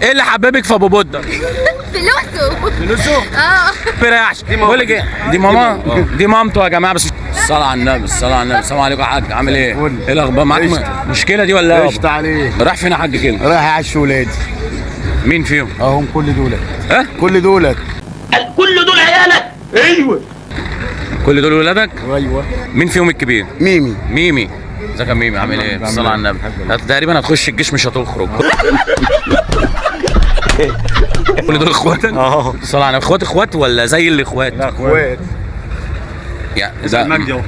ايه اللي حببك في ابو بودة؟ فلوسه بريحش. بقول لك ايه، دي ماما دي مامته يا جماعه. بس الصلاة على النبي، الصلاة على النبي. السلام عليكم يا حاج، عامل ايه؟ ايه الاخبار معاك؟ مشكلة دي ولا ايه؟ قشطة عليك. رايح فين يا حاج كده؟ رايح اعشي ولادي. مين فيهم؟ اهم كل دولت. ها؟ كل دولت. كل دول عيالك؟ ايوه. كل دول ولادك؟ ايوه. مين فيهم الكبير؟ ميمي. ميمي. ازيك يا ميمي، عامل ايه؟ الصلاة على النبي. تقريبا هتخش الجيش مش هتخرج. كل دول اخواتك؟ الصلاة على النبي. اخوات ولا زي الاخوات؟ لا اخوات. يعني ده مجدي اهو.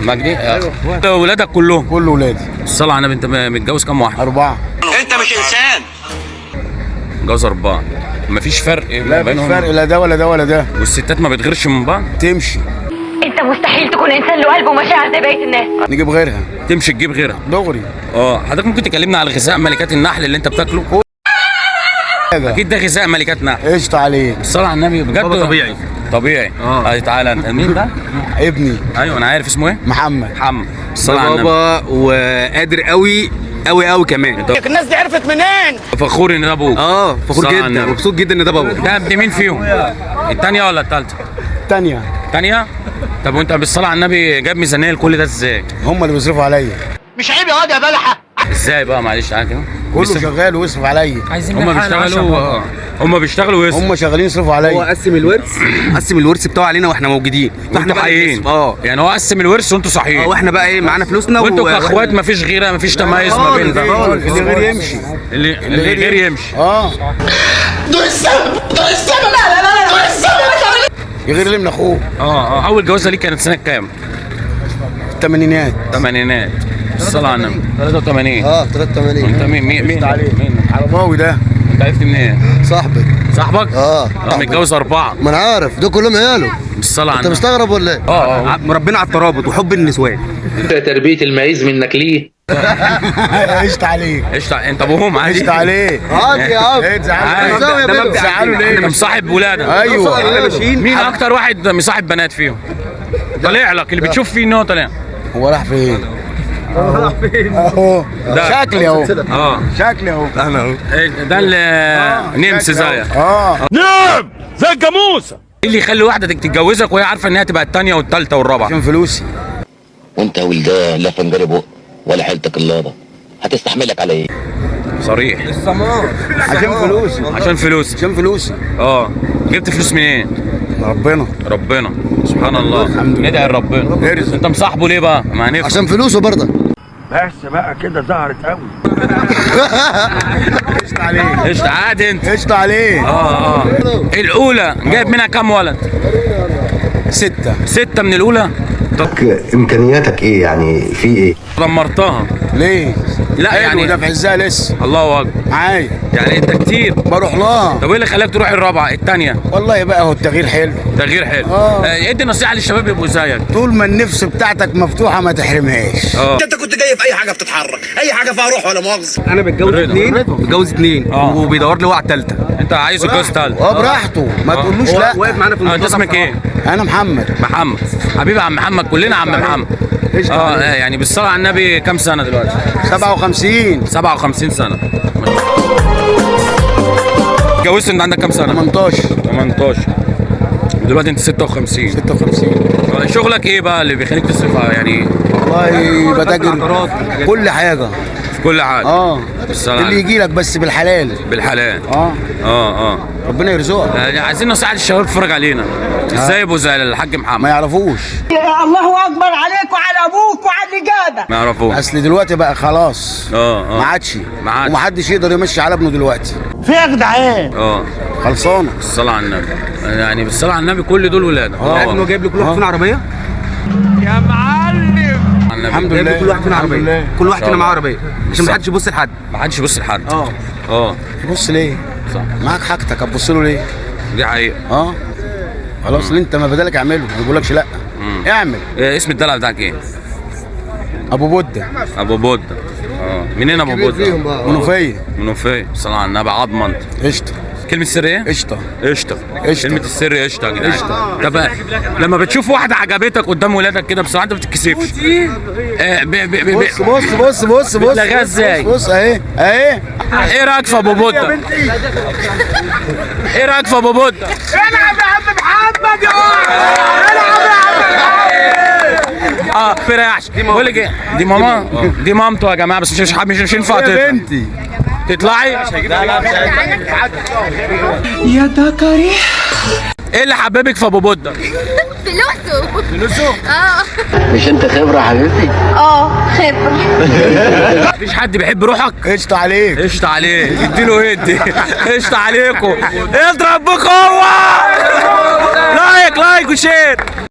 مجدي ولادك كلهم؟ كل ولادي. الصلاة على النبي. انت متجوز كام واحد؟ 4. انت مش انسان. متجوز 4. مفيش فرق لا مفيش فرق، لا ده ولا ده ولا ده. والستات ما بتغيرش من بعض؟ تمشي. انت مستحيل تكون انسان له قلب ومشاعر زي بقيه الناس. نجيب غيرها. تمشي تجيب غيرها دغري. حضرتك ممكن تكلمنا على غذاء ملكات النحل اللي انت بتاكله؟ اكيد ده غذاء ملكات نحل. قشطة عليك. الصلاة على النبي. بجد طبيعي. طبيعي. تعالى انت مين ده؟ ابني. ايوه انا عارف اسمه ايه؟ محمد. الصلاة على النبي. بابا وقادر قوي قوي قوي كمان. الناس دي عرفت منين؟ فخور ان ده ابوك. فخور جدا ومبسوط جدا ان ده بابا. ده ابن مين فيهم؟ الثانية ولا الثالثة؟ الثانية. الثانية؟ طب وانت بالصلاة على النبي جايب ميزانية لكل ده ازاي؟ هم اللي بيصرفوا عليا. مش عيب يا واد يا بلحه؟ ازاي بقى معلش تعالى كده؟ كله شغال ويصرف عليا. هم بيشتغلوا ويصرفوا. هم شغالين يصرفوا عليا. هو قسم الورث بتاعه علينا واحنا موجودين. فاحنا حقيقيين. يعني هو قسم الورث وانتوا صحيين. واحنا بقى ايه معانا فلوسنا وانتوا كاخوات مفيش غيره، مفيش تميز ما بين ده. اللي غير يمشي. اللي غير يمشي. دول السبب. دول السبب. لا دول السبب. يغير اللي من اخوه. اول جوازه ليك كانت سنه كام؟ الثمانينات. الثمانينات. الصلاة على النبي. 83. 83. انت مين؟ عرباوي ده. انت عرفت منين؟ صاحبك؟ متجوز 4. ما انا عارف ده كلهم عياله. بالصلاة على انت النبي. مستغرب ولا ايه؟ مربينا على الترابط وحب النسوان. تربية المعيز منك ليه؟ قشطة عليك. قشطة. انت ابوهم عادي؟ قشطة عليك. عادي يا عم. تزعلوا ليه؟ انت مصاحب ولادك؟ ايوه. مين اكتر واحد مصاحب بنات فيهم؟ طالع لك اللي بتشوف فيه ان هو طالع. هو راح فين؟ اهو شكلي اهو. شكلي اهو. انا اهو. ده اللي نمس زيك. نعم زي الجاموسه. ايه اللي يخلي واحده تتجوزك وهي عارفه ان هي تبقى الثانيه والثالثه والرابعه؟ عشان فلوسي. وانت ولدان لا فنجري بق ولا حيلتك اللابه هتستحملك على ايه؟ صريح. عشان فلوسي. عشان فلوسي. عشان فلوسي. جبت فلوس منين؟ ربنا سبحان الله. ندعي لربنا. انت مصاحبه ليه بقى؟ ما هنفهم. عشان فلوسه برضه. بس بقى كده ظهرت قوي. قشطة عليك. قشطة عادي انت. قشطة عليك. الاولى جايب منها كام ولد؟ 6. 6 من الاولى. امكانياتك ايه يعني؟ في ايه؟ دمرتها. ليه؟ لا يعني ده في عزها لسه. الله اكبر. معايا. يعني انت كتير بروح لها. طب ايه اللي خلاك تروح الرابعه الثانيه؟ والله بقى هو التغيير حلو. تغيير حلو. ادي نصيحه للشباب يبقوا زيك. طول ما النفس بتاعتك مفتوحه ما تحرمهاش. انت كنت جاي في اي حاجه بتتحرك، اي حاجه فيها روح ولا مؤاخذه. انا بتجوز اتنين وبيدور لي واحده ثالثه. انت عايز تتجوز ثالثه؟ براحته ما تقولوش لا. واقف معانا في انت اسمك ايه؟ انا محمد. حبيبي عم محمد، كلنا عم محمد. يعني بالصلاه على النبي كام سنه دلوقتي؟ 57. 57 سنه. اتجوزت انت عندك كام سنه؟ 18. دلوقتي انت 56. شغلك ايه بقى اللي بيخليك تصرف يعني؟ والله بتاجر كل حاجه. في كل حاجه. اللي يجي لك بس بالحلال. ربنا يرزقك. يعني عايزين نصيحه للشباب تتفرج علينا ازاي يبقوا زي الحاج محمد. ما يعرفوش. الله اكبر عليك وعلى ابوك وعلى اللي جابك. ما يعرفوش. اصل دلوقتي بقى خلاص. ما عادش. ومحدش يقدر يمشي على ابنه دلوقتي. في يا جدعان. خلصانه. الصلاه على النبي. يعني بالصلاه على النبي كل دول ولاد. عارف انه جايب لي كل واحد فينا عربيه؟ يا معلم. الحمد لله. كل واحد فينا عربيه. كل واحد فينا معاه عربيه عشان ما حدش يبص لحد. تبص ليه؟ صح. معاك حاجتك هتبص له ليه؟ دي حقيقه. خلاص اللي انت ما بدالك اعمله ما بقولكش لا. اعمل. اسم الدلع بتاعك ايه؟ ابو بودة. منين ابو بودة؟ منوفيه. الصلاه على النبي. عظمه انت. قشطه. كلمة السر ايه؟ قشطه. قشطة. قشطة. كلمة السر قشطة يا جدعان. قشطة. طب لما بتشوف واحدة عجبتك قدام ولادك كده بصراحة انت ما بتتكسفش. بص بتلغيها ازاي؟ بص اهي اهي. ايه رايك في ابو بودة؟ ايه رايك في ابو بودة؟ العب يا عم محمد يا اه ما بيريحش. بقول لك ايه؟ دي ماما دي مامته يا جماعة بس مش ينفع تطلع. بنتي تطلعي؟ يا دكري. ايه اللي حببك في ابو بودة؟ فلوسه. فلوسه؟ مش انت خبره حبيبتي؟ خبرة. مفيش حد بيحب روحك؟ قشطه عليك. قشطة عليه. اديله هدي. قشطة عليكم. اضرب بقوة. لايك وشير.